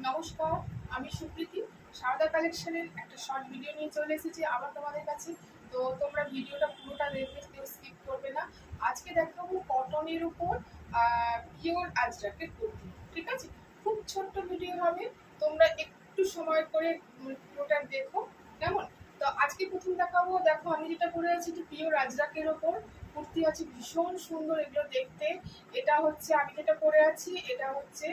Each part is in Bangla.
নমস্কার, আমি সুপ্রীতি। সারদা কালেকশনের একটা শর্ট ভিডিও নিয়ে চলে এসেছি আবার তোমাদের কাছে। তো তোমরা ভিডিওটা পুরোটা দেখবে, কেউ স্কিপ করবে না। আজকে দেখাবো কটনের উপর পিওর আজরাকের কুর্তি। ঠিক আছে, খুব ছোট্ট ভিডিও হবে, তোমরা একটু সময় করে পুরোটা দেখো, কেমন? তো আজকে প্রথম দেখাবো, দেখো আমি যেটা পরে আছি যে পিওর আজরাকের ওপর কুর্তি আছে, ভীষণ সুন্দর এগুলো দেখতে। এটা হচ্ছে আমি যেটা পরে আছি, এটা হচ্ছে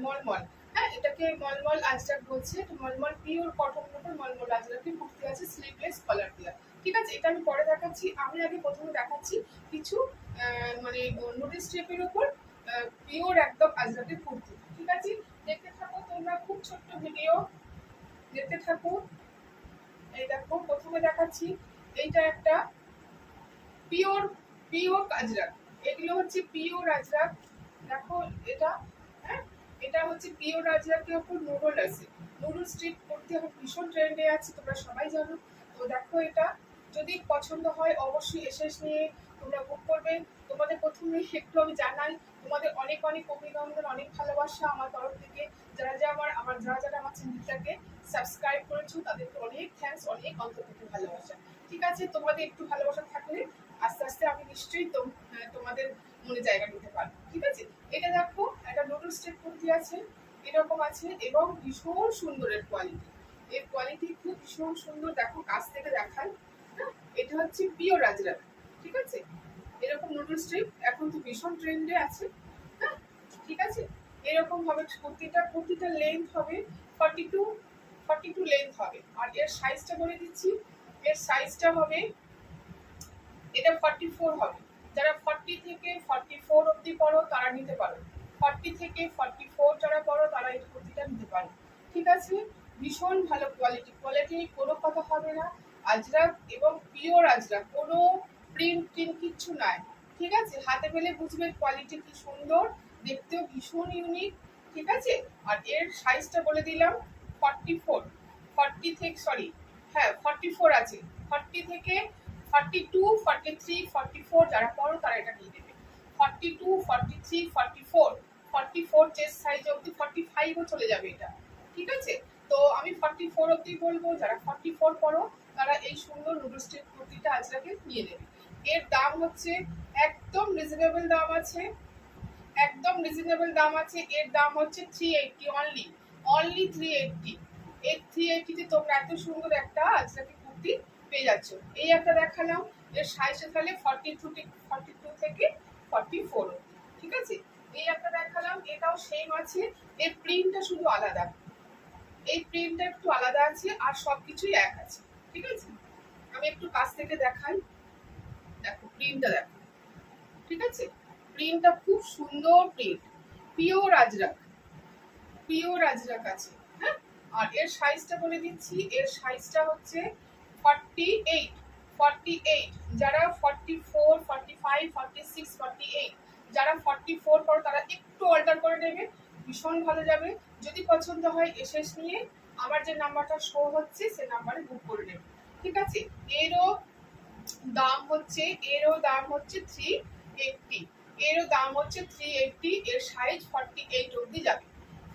মলমল। হ্যাঁ, এটাকে মলমল আজরাক বলছে। মলমল পিওর কটন উপর মলমল আজরাকের কুর্তি আছে, স্লিভলেস কলার দেওয়া। ঠিক আছে, এটা আমি পরে দেখাচ্ছি। আমি আগে প্রথমে দেখাচ্ছি কিছু মানে নোটিস স্টেপের উপর পিওর একদম আজরাকের কুর্তি। ঠিক আছে, দেখতে থাকো তোমরা, খুব ছোট্ট ভিডিও, দেখতে থাকো। এই দেখো, প্রথমে দেখাচ্ছি এইটা একটা পিওর পিওর আজরাক। এগুলো হচ্ছে পিওর আজরাক। দেখো এটা, হ্যাঁ, এটা হচ্ছে পিওর আজরাকের উপর নুডল আছে। নুডল স্ট্রিপ করতে এখন ভীষণ ট্রেন্ডে আছে, তোমরা সবাই জানো। তো দেখো, এটা যদি পছন্দ হয় অবশ্যই এসএস নিয়ে তোমরা বুক করবে। তোমাদের প্রথমে একটু আমি জানাই, তোমাদের অনেক অনেক অভিনন্দন, অনেক ভালোবাসা আমার তরফ থেকে। যারা যারা আমার চ্যানেলটাকে সাবস্ক্রাইব করেছো তাদেরকে অনেক থ্যাঙ্কস, অনেক অন্তর থেকে ভালোবাসা। ঠিক আছে, তোমাদের একটু ভালোবাসা থাকলে আস্তে আস্তে আমি নিশ্চয়ই তোমাদের মনে জায়গা নিতে পারবো। ঠিক আছে, এটা দেখো, একটা নুডল স্টেপ কুর্তি আছে, এরকম আছে, এবং ভীষণ সুন্দর এর কোয়ালিটি। এর কোয়ালিটি খুব ভীষণ সুন্দর। দেখো, কাছ থেকে দেখাই। হ্যাঁ, এটা হচ্ছে পিওর আজরাক। ঠিক আছে, এরকম নুডল স্ট্রিপ এখন তো ভীষণ ট্রেন্ডে আছে। হ্যাঁ, ঠিক আছে, এরকম হবে কুর্তিটা লেন্থ হবে 42 লেন্থ হবে। আর এর সাইজটা বলে দিচ্ছি, এর সাইজটা হবে, এটা 44 হবে। যারা 40 থেকে 44 অবধি পড়ো তারা নিতে পারো। 40 থেকে 44 যারা পড়ো তারা এই কুর্তিটা নিতে পারো। ঠিক আছে, ভীষণ ভালো কোয়ালিটি কোনো কথা হবে না। আজরাক এবং পিওর আজরাক, কোনো প্রিন্ট কিচ্ছু নাই। ঠিক আছে, হাতে পেলে বুঝবে কোয়ালিটি কি সুন্দর, দেখতেও ভীষণ ইউনিক। ঠিক আছে, আর এর সাইজটা বলে দিলাম 44। 40 থেকে, সরি, হ্যাঁ 44 আছে। 40 থেকে 42, 43, 44 যারা পড়ো তারা এটা নিয়ে নেবে। 42, 43, 44, 44 চেস্ট সাইজ অবধি, 45ও চলে যাবে এটা। ঠিক আছে, তো আমি 44 অবধি বলবো। যারা 44 পড়ো তারা এই সুন্দর নুডল স্টেপ কুর্তিটা আজরাকে নিয়ে নেবে। এর দাম হচ্ছে একদম রিজনেবল দাম আছে, একদম রিজনেবল দাম আছে। এর দাম হচ্ছে 380 অনলি, অনলি 380। এই 380 তে তোমরা এত সুন্দর একটা আজরাকে কুর্তি পেয়ে যাচ্ছ। এই একটা দেখালাম, এর সাইজটা তাহলে 42 থেকে 44। ঠিক আছে, এই একটা দেখালাম, এটাও সেম আছে। এর প্রিন্টটা শুধু আলাদা, এই প্রিন্টটা একটু আলাদা আছে, আর সবকিছুই এক আছে। ঠিক আছে, আমি একটু কাছ থেকে দেখাই। দেখো প্রিন্টটা, দেখো। ঠিক আছে, প্রিন্টটা খুব সুন্দর print, pure Ajrak, pure Ajrak আছে। হ্যাঁ, আর এর সাইজটা বলে দিচ্ছি, এর সাইজটা হচ্ছে 48। 48 যারা 44, 45, 46, 48 যারা 44 পর তারা একটু অল্টার করে নেবে, ভীষণ ভালো যাবে। যদি পছন্দ হয় এসএস নিয়ে আমার যে নাম্বারটা শো হচ্ছে সে নাম্বারে বুক করে নেবে। ঠিক আছে, এরও দাম হচ্ছে 380। এরও দাম হচ্ছে 380। এর সাইজ 48 অবধি যাবে।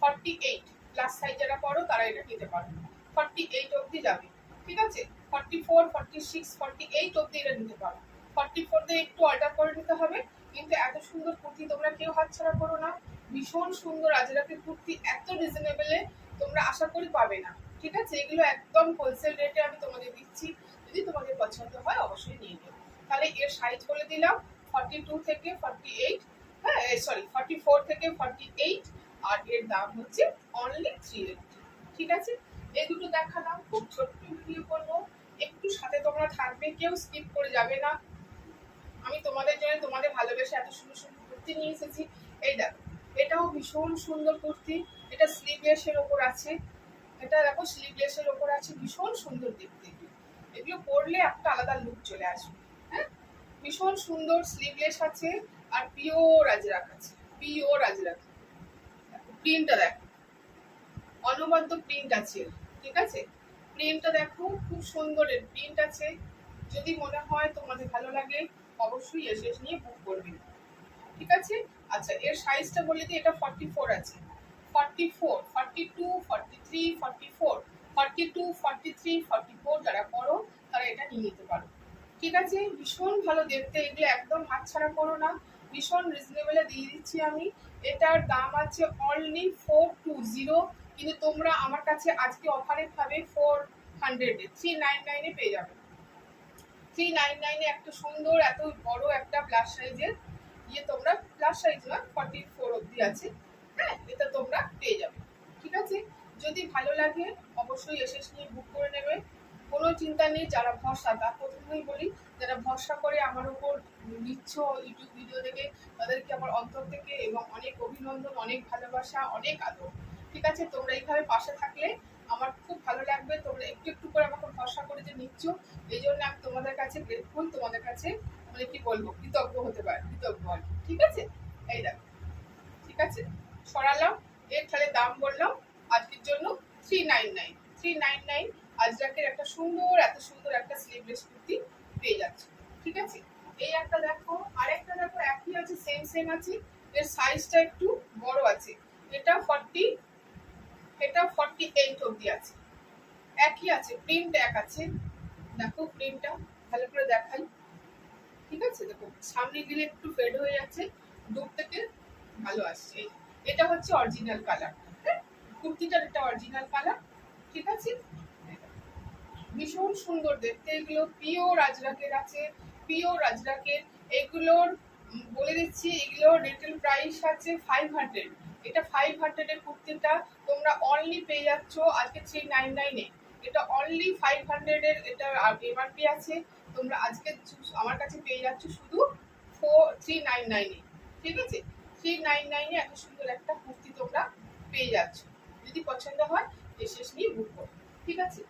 48 প্লাস সাইজ যারা পড়ো তারা এটা নিতে পারো, 48 অবধি যাবে। ঠিক আছে, 44, 46, 48 অবধি এটা নিতে পারো। 44 তে একটু অল্টার করে নিতে হবে। কিন্তু এত সুন্দর কুর্তি তোমরা কেউ হাতছাড়া করো না। ভীষণ সুন্দর আজরাকের কুর্তি, এত রিজনেবলে তোমরা আশা করি পাবে না। ঠিক আছে, এগুলো একদম হোলসেল রেটে আমি তোমাদের দিচ্ছি। যদি তোমাদের পছন্দ হয় অবশ্যই নিয়ে নেবে। তাহলে এর সাইজ বলে দিলাম 42 থেকে 48, হ্যাঁ সরি 44 থেকে 48। আর এর দাম হচ্ছে অনলি 380। ঠিক আছে, এই দুটো দেখালাম, খুব ছোট্ট ভিডিও করবো, একটু সাথে তোমরা থাকবে, কেউ স্কিপ করে যাবে না। আমি তোমাদের জন্য, তোমাদের ভালোবেসে এত সুন্দর সুন্দর কুর্তি নিয়ে এসেছি। এই দেখো, এটাও ভীষণ সুন্দর কুর্তি। এটা স্লিভলেসের ওপর আছে, এটা দেখো স্লিভলেসের ওপর আছে, ভীষণ সুন্দর দেখতে। এগুলো পরলে একটা আলাদা লুক চলে আসবে। হ্যাঁ, ভীষণ সুন্দর স্লিভলেস আছে, আর পিওর আজরাক আছে, পিওর আজরাক। প্রিন্টটা দেখো, অনবদ্য প্রিন্ট আছে। ঠিক আছে, প্রিন্টটা দেখো, খুব সুন্দর এর প্রিন্ট আছে। যদি মনে হয় তোমাদের ভালো লাগে অবশ্যই এসে নিয়ে বুক করবে। ঠিক আছে, আচ্ছা এর সাইজটা বলে দিই, এটা 44 আছে। 44, 42, 43, 44, 42, 43, 44 যারা করো তারা এটা নিয়ে নিতে পারো। ঠিক আছে, ভীষণ ভালো দেখতে, এগুলো একদম হাতছাড়া করো না, ভীষণ রিজনেবলে দিয়ে দিচ্ছি আমি। এটার দাম আছে অনলি 420, কিন্তু তোমরা আমার কাছে আজকে অফারে পাবে 400-এ, 399-এ পেয়ে যাবে। 399-এ একটা সুন্দর এত বড় একটা প্লাস সাইজের তোমরা, প্লাস সাইজ না 44 অবধি আছে, হ্যাঁ, এটা তোমরা পেয়ে যাবে। ঠিক আছে, যদি ভালো লাগে অবশ্যই এসে নিয়ে বুক করে নেবে, কোনো চিন্তা নেই। যারা ভরসা, তার প্রথমেই বলি, যারা ভরসা করে আমার উপর নিচ্ছ ইউটিউব ভিডিও দেখে, তাদেরকে আমার অন্তর থেকে এবং অনেক অভিনন্দন, অনেক ভালোবাসা, অনেক আদর। ঠিক আছে, তোমরা এইভাবে পাশে থাকলে আমার খুব ভালো লাগবে। তোমরা একটু একটু করে আমাকে ভরসা করে যে নিচ্ছ, এই জন্য আমি তোমাদের কাছে গ্রেটফুল, তোমাদের কাছে মানে কি বলবো, কৃতজ্ঞ হতে পারে, কৃতজ্ঞ আর কি। ঠিক আছে, এই দেখো, ঠিক আছে, সরালাম। এর তাহলে দাম বললাম আজকের জন্য 399, 399 আজরাকের একটা সুন্দর, এত সুন্দর একটা স্লিভলেস কুর্তি পেয়ে যাচ্ছে। ঠিক আছে, এই একটা দেখো, আরেকটা দেখো, একই আছে, সেম সেম আছে, এর সাইজটা একটু বড় আছে। এটা 40, এটা 48 অবধি আছে, একই আছে, প্রিন্ট এক আছে। দেখো প্রিন্টটা ভালো করে দেখাই। ঠিক আছে, দেখো সামনে গেলে একটু ফেড হয়ে যাচ্ছে, দূর থেকে ভালো আসছে। এটা হচ্ছে অরিজিনাল কালার, হ্যাঁ, কুর্তিটার এটা অরিজিনাল কালার। ঠিক আছে, ভীষণ সুন্দর দেখতে, এগুলো পিওর আজরাকের আছে, পিওর আজরাকের। এগুলোর বলে দিচ্ছি, এগুলোর রিটেল প্রাইস আছে 500। এটা 500-এর কুর্তিটা তোমরা অনলি পেয়ে যাচ্ছ আজকে 399-এ। এটা অনলি 500-এর, এটা এমআরপি আছে, তোমরা আজকে আমার কাছে পেয়ে যাচ্ছ শুধু 399-এ। ঠিক আছে, 399-এ এত সুন্দর একটা কুর্তি তোমরা পেয়ে যাচ্ছ। যদি পছন্দ হয় এসে নিয়ে বুক করো। ঠিক আছে,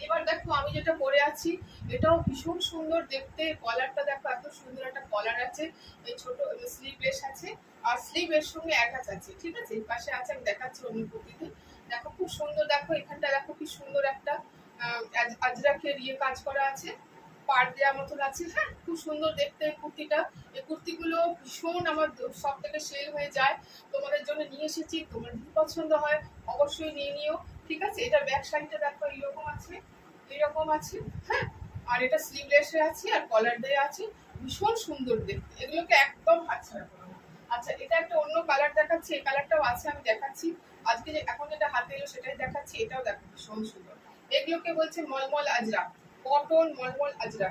এবার দেখো আমি যেটা পরে আছি, এটাও ভীষণ সুন্দর দেখতে। কলারটা দেখো, এত সুন্দর একটা কলার আছে, এই ছোট স্লিভলেস আছে, আর স্লিভ এর সঙ্গে অ্যাটাচ আছে। ঠিক আছে, এই পাশে আছে, আমি দেখাচ্ছি অন্য কুর্তিতে। দেখো খুব সুন্দর, দেখো এখানটা দেখো কি সুন্দর একটা আজরাকের কাজ করা আছে, পার দেওয়ার মতন আছে, হ্যাঁ, খুব সুন্দর দেখতে এই কুর্তিটা। এই কুর্তিগুলো ভীষণ আমার সব থেকে সেল হয়ে যায়, তোমাদের জন্য নিয়ে এসেছি। তোমার যদি পছন্দ হয় অবশ্যই নিয়ে নিও। ঠিক আছে, এটা ব্যাক সাইডটা দেখো এইরকম আছে, এইরকম আছে, হ্যাঁ, আর এটা স্লিভলেসে আছে আর কলার দেয়া আছে, ভীষণ সুন্দর দেখতে, এগুলোকে একদম হাতছাড়া করো না। আচ্ছা, এটা একটা অন্য কালার দেখাচ্ছি, এই কালারটাও আছে, আমি দেখাচ্ছি আজকে যে এখন যেটা হাতে এলো সেটাই দেখাচ্ছি। এটাও দেখো ভীষণ সুন্দর, এগুলোকে বলছে মলমল আজরা, কটন মলমল আজরা।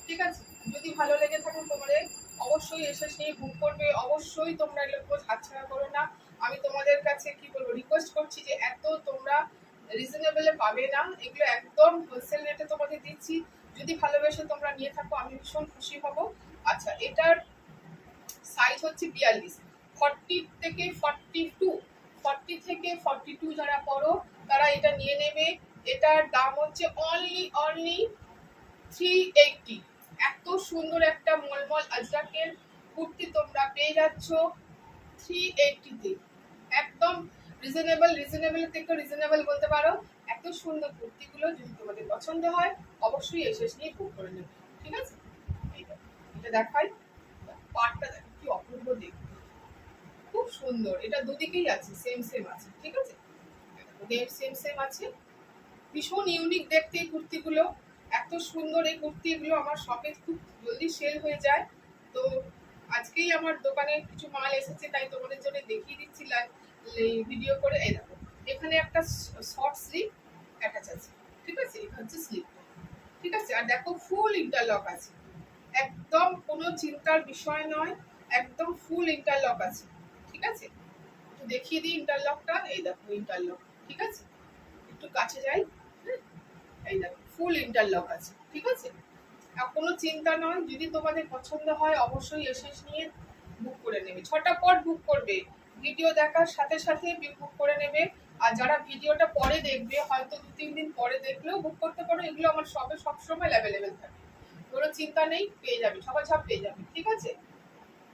ঠিক আছে, যদি ভালো লেগে থাকে তোমাদের অবশ্যই এসে নিয়ে বুক করবে, অবশ্যই তোমরা এগুলো হাতছাড়া করো না। আমি তোমাদের কাছে কি বলবো, রিকোয়েস্ট করছি যে এত তোমরা রিজনেবলে পাবে না, এগুলো একদম হোলসেল রেটে তোমাদের দিচ্ছি। যদি ভালোবেসে তোমরা নিয়ে থাকো আমি ভীষণ খুশি হব। আচ্ছা, এটার সাইজ হচ্ছে 42, 40 থেকে 42, 40 থেকে 42 যারা করো তারা এটা নিয়ে নেবে। এটার দাম হচ্ছে অনলি 380। এত সুন্দর একটা মলমল আজরাকের কুর্তি তোমরা পেয়ে যাচ্ছ 380-তে, একদম রিজনেবল থেকে রিজনেবল বলতে পারো। এত সুন্দর কুর্তিগুলো যদি তোমাদের পছন্দ হয় অবশ্যই এসে নিয়ে বুক করে নেবে। ঠিক আছে, এটা দেখাই, পাটটা দেখো কি অপূর্ব দেখতে, খুব সুন্দর। এটা দুদিকেই আছে, সেম সেম আছে। ঠিক আছে, সেম সেম আছে, ভীষণ ইউনিক দেখতে এই কুর্তিগুলো, এত সুন্দর এই কুর্তিগুলো আমার শপে খুব জলদি সেল হয়ে যায়। তো আজকেই আমার দোকানে কিছু মাল এসেছে, তাই তোমাদের জন্য দেখিয়ে দিচ্ছি ভিডিও করে। এই দেখো এখানে একটা শর্ট স্লিভ অ্যাটাচ আছে। ঠিক আছে, এটা হচ্ছে স্লিভ। ঠিক আছে, আর দেখো ফুল ইন্টারলক আছে, একদম কোনো চিন্তার বিষয় নয়, একদম ফুল ইন্টারলক আছে। ঠিক আছে, একটু দেখিয়ে দিই ইন্টারলকটা, এই দেখো ইন্টারলক। ঠিক আছে, একটু কাছে যাই, এই দেখো ফুল ইন্টারলক আছে। ঠিক আছে, আর কোনো চিন্তা নয়, যদি তোমাদের পছন্দ হয় অবশ্যই এসে নিয়ে বুক করে নেবে। ছটাপট বুক করবে, ভিডিও দেখার সাথে সাথে বুক করে নেবে। আর যারা ভিডিওটা পরে দেখবে, হয়তো 2-3 দিন পরে দেখলেও বুক করতে পারো, এগুলো আমার সবে সবসময় অ্যাভেলেবেল থাকে, কোনো চিন্তা নেই, পেয়ে যাবে, সবাই সব পেয়ে যাবে। ঠিক আছে,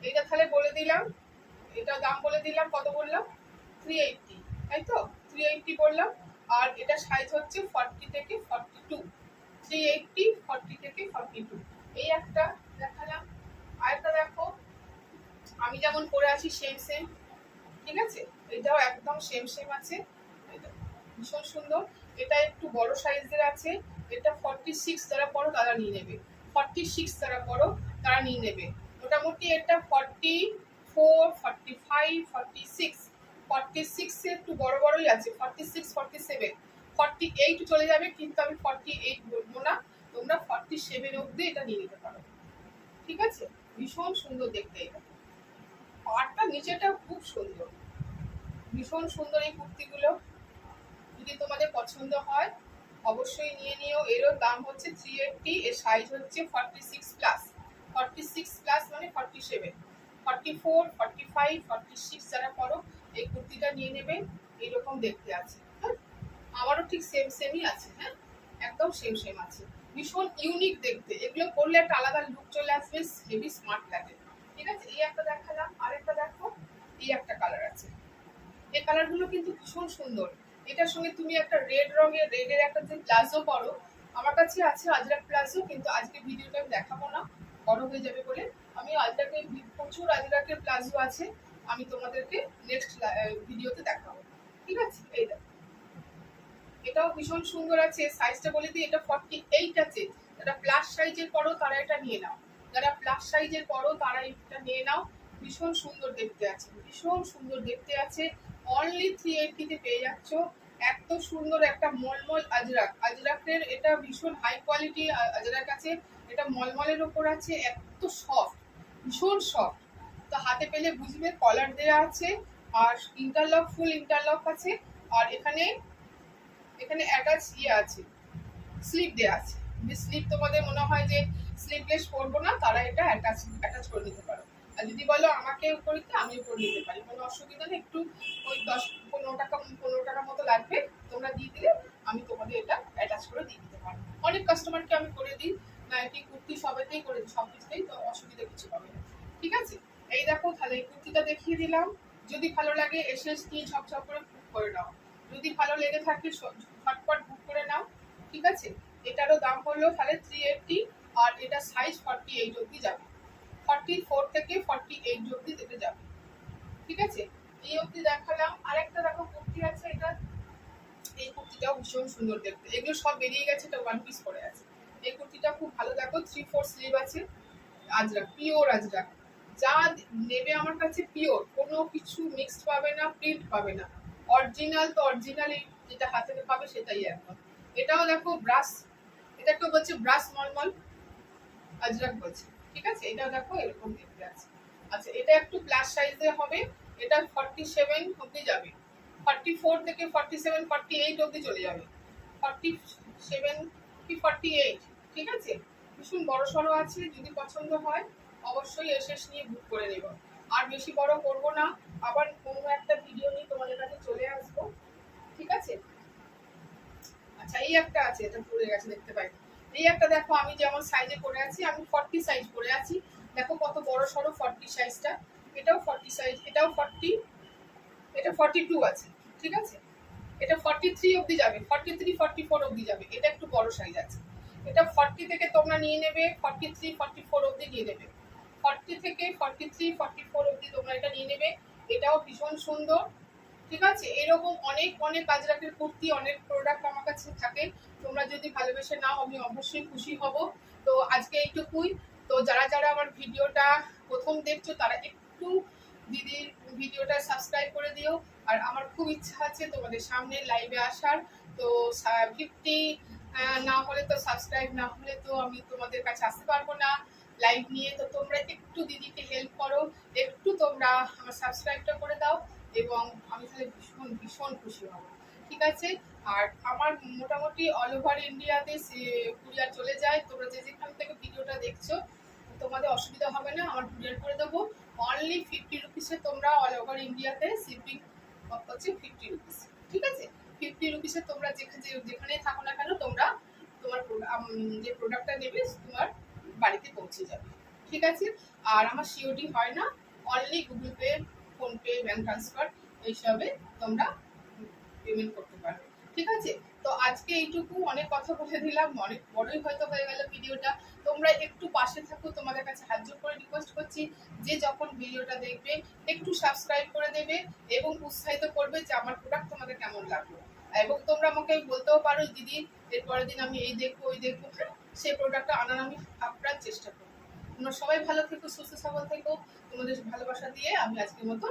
এইটা তাহলে বলে দিলাম, এটা দাম বলে দিলাম, কত বললাম, 380, তাই তো, 380 বললাম। আর এটা সাইজ হচ্ছে 40 থেকে 42, 380, 40 থেকে 42। এই একটা দেখালাম, আরেকটা দেখো আমি যেমন পরে আছি সেম সেম। ঠিক আছে, এটাও একদম সেম সেম আছে, এটা ভীষণ সুন্দর। এটা একটু বড় সাইজের আছে, এটা 46 যারা পড়ো তারা নিয়ে নেবে, 46 যারা পড়ো তারা নিয়ে নেবে। মোটামুটি এটা 44, 45, 46, 46 এ একটু বড় বড়ই আছে, 46, 47, 48 চলে যাবে, কিন্তু আমি 48 বলবো না, তোমরা 47 অব্দি এটা নিয়ে নিতে পারো। ঠিক আছে, ভীষণ সুন্দর দেখতে। এটা পাড়টা নিচেটা খুব সুন্দর, ভীষণ সুন্দর এই কুর্তিগুলো। যদি তোমাদের পছন্দ হয় অবশ্যই নিয়ে নিও। এরও দাম হচ্ছে 380, এর সাইজ হচ্ছে 46 প্লাস, 46 প্লাস মানে 47, 44, 45, 46 যারা পড়ো এই কুর্তিটা নিয়ে নেবে। এইরকম দেখতে আছে, হ্যাঁ আমারও ঠিক সেম সেমই আছে, হ্যাঁ একদম সেম সেম আছে, ভীষণ ইউনিক দেখতে। এগুলো পরলে একটা আলাদা লুক চলে আসবে, হেভি স্মার্ট লাগে। ঠিক আছে, এই একটা দেখালাম, আরেকটা দেখো, এই একটা কালার আছে। এই কালারগুলো কিন্তু ভীষণ সুন্দর। এটার সঙ্গে তুমি একটা রেডের একটা যে প্লাজো পরো, আমার কাছে আছে আজরাক প্লাজো, কিন্তু আজকে ভিডিওটা আমি দেখাবো না, বড় হয়ে যাবে বলে। আমি আজরাকের প্রচুর আজরাকের প্লাজো আছে, আমি তোমাদেরকে নেক্সট ভিডিওতে দেখাবো। ঠিক আছে, এই দেখো এটাও ভীষণ সুন্দর আছে। সাইজটা বলে দিই, এটা 48 আছে। যারা প্লাস সাইজের পরো তারা এটা নিয়ে নাও, যারা প্লাস সাইজের পরো তারা এটা নিয়ে নাও। ভীষণ সুন্দর দেখতে আছে, ভীষণ সুন্দর দেখতে আছে। অনলি 380 তে পেয়ে যাচ্ছ। এত সুন্দর একটা মলমল আজরাক, আজরাকের এটা ভীষণ হাই কোয়ালিটি আজরাক আছে। এটা মলমলের ওপর আছে, এত সফট, ভীষণ সফট। তো হাতে পেলে বুঝবে, কলার দেওয়া আছে, আর ইন্টারলক, ফুল ইন্টারলক আছে। আর এখানে এখানে অ্যাটাচ আছে, স্লিপ দেওয়া আছে। যে স্লিপ তোমাদের মনে হয় যে স্লিপলেস পরবো না, তারা এটা অ্যাটাচ করে নিতে পারো। আর যদি বলো আমাকে করিতে, আমিও করে নিতে পারি, কোনো অসুবিধা নেই। একটু ওই 10-15 টাকা মতো লাগবে, তোমরা দিয়ে দিলে আমি তোমাদের এটা অ্যাটাচ করে দিয়ে দিতে পারবো। অনেক কাস্টমারকে আমি করে দিই, নাইটি কুর্তি সবেতেই করে দিই, সব কিছুতেই, তো অসুবিধা কিছু হবে না। ঠিক আছে, এই দেখো তাহলে এই কুর্তিটা দেখিয়ে দিলাম। যদি ভালো লাগে এসে নিয়ে ঝপঝপ করে বুক করে নাও, যদি ভালো লেগে থাকে ঝটপট বুক করে নাও। ঠিক আছে, এটারও দাম পড়লো তাহলে 380, আর এটা সাইজ 48 অব্দি যাবে, 44 থেকে 48 অব্দি যেতে যাবে। ঠিক আছে, এই অব্দি দেখালাম। আরেকটা দেখো কুর্তি আছে, এটা এই কুর্তিটাও ভীষণ সুন্দর দেখতে। এগুলো সব বেরিয়ে গেছে, এটা ওয়ান পিস পরে আছে। এই কুর্তিটা খুব ভালো, দেখো 3/4 স্লিভ আছে, আজরাক, পিওর আজরাক। যা নেবে আমার কাছে পিওর, কোনো কিছু মিক্সড পাবে না, প্রিন্ট পাবে না, অরিজিনাল তো অরিজিনালই, যেটা হাতে পাবে সেটাই একদম। এটাও দেখো ব্রাশ, এটা একটু বলছে ব্রাশ মলমল আজরাক বলছে। ঠিক আছে, এটাও দেখো এরকম দেখতে আছে। আচ্ছা, এটা একটু প্লাস সাইজে হবে, এটা 47 অব্দি যাবে, 44 থেকে 47, 48 অব্দি চলে যাবে, 47 কি 48। ঠিক আছে, ভীষণ বড় সড়ো আছে। যদি পছন্দ হয় অবশ্যই এসে নিয়ে বুক করে নেব। আর বেশি বড় করব না, আবার কোনো একটা ভিডিও নিয়ে তোমাদের কাছে চলে আসবো। ঠিক আছে, আচ্ছা এই একটা আছে, এটা পড়ে গেছে দেখতে পাই। এই একটা দেখো, আমি যেমন সাইজে পরে আছি, আমি 40 সাইজ পরে আছি, দেখো কত বড় সড়ো 40 সাইজটা। এটাও 40 সাইজ, এটাও 40, এটা 42 আছে। ঠিক আছে, এটা 43 অবধি যাবে, 43, 44 অবধি যাবে। এটা একটু বড় সাইজ আছে, এটা 40 থেকে তোমরা নিয়ে নেবে, 43, 44 অবধি নিয়ে নেবে, 40 থেকে 43, 44 অবধি তোমরা এটা নিয়ে নেবে। এটাও ভীষণ সুন্দর। ঠিক আছে, এরকম অনেক অনেক আজরাকের কুর্তি, অনেক প্রোডাক্ট আমার কাছে থাকে। তোমরা যদি ভালোবেসে নাও আমি অবশ্যই খুশি হব। তো আজকে এইটুকুই। তো যারা যারা আমার ভিডিওটা প্রথম দেখছো তারা একটু দিদির ভিডিওটা সাবস্ক্রাইব করে দিও। আর আমার খুব ইচ্ছা আছে তোমাদের সামনে লাইভে আসার। তো 50 না হলে তো, সাবস্ক্রাইব না হলে তো আমি তোমাদের কাছে আসতে পারবো না লাইভ নিয়ে। তো তোমরা একটু দিদিকে হেল্প করো, একটু তোমরা আমার সাবস্ক্রাইবটা করে দাও, এবং আমি তাহলে ভীষণ ভীষণ খুশি হব। ঠিক আছে, আর আমার মোটামুটি অল ওভার ইন্ডিয়াতে কুরিয়ার চলে যায়। তোমরা যে যেখান থেকে ভিডিওটা দেখছো তোমাদের অসুবিধা হবে না, আমার কুরিয়ার করে দেবো। অনলি 50 রুপিসে তোমরা অল ওভার ইন্ডিয়াতে শিপিং হচ্ছে 50 রুপিস। ঠিক আছে, 50 রুপিসে তোমরা যেখানে থাকো না কেন, তোমরা তোমার যে প্রোডাক্টটা নেবে তোমার বাড়িতে পৌঁছে যাবে। ঠিক আছে, আর আমার সিওডি হয় না, only Google pay, PhonePe, bank transfer এইসবে তোমরা পেমেন্ট করতে পারো। ঠিক আছে। তো আজকে এইটুকু, অনেক কথা বলে দিলাম, অনেক বড়ই হয়তো হয়ে গেল ভিডিওটা। তোমরা একটু পাশে থাকো, তোমাদের কাছে হাত জোড় করে রিকোয়েস্ট করছি যে যখন ভিডিওটা দেখবে একটু সাবস্ক্রাইব করে দেবে এবং উৎসাহিত করবে যে আমার প্রোডাক্ট তোমাদের কেমন লাগলো। এবং তোমরা আমাকে বলতেও পারো দিদি এর পরের দিন আমি এই দেখবো ওই দেখবো, হ্যাঁ সেই প্রোডাক্টটা আনার আমি আপ্রাণ চেষ্টা করবো। তোমরা সবাই ভালো থেকো, সুস্থ সবল থেকো, তোমাদের ভালোবাসা দিয়ে আমি আজকের মতো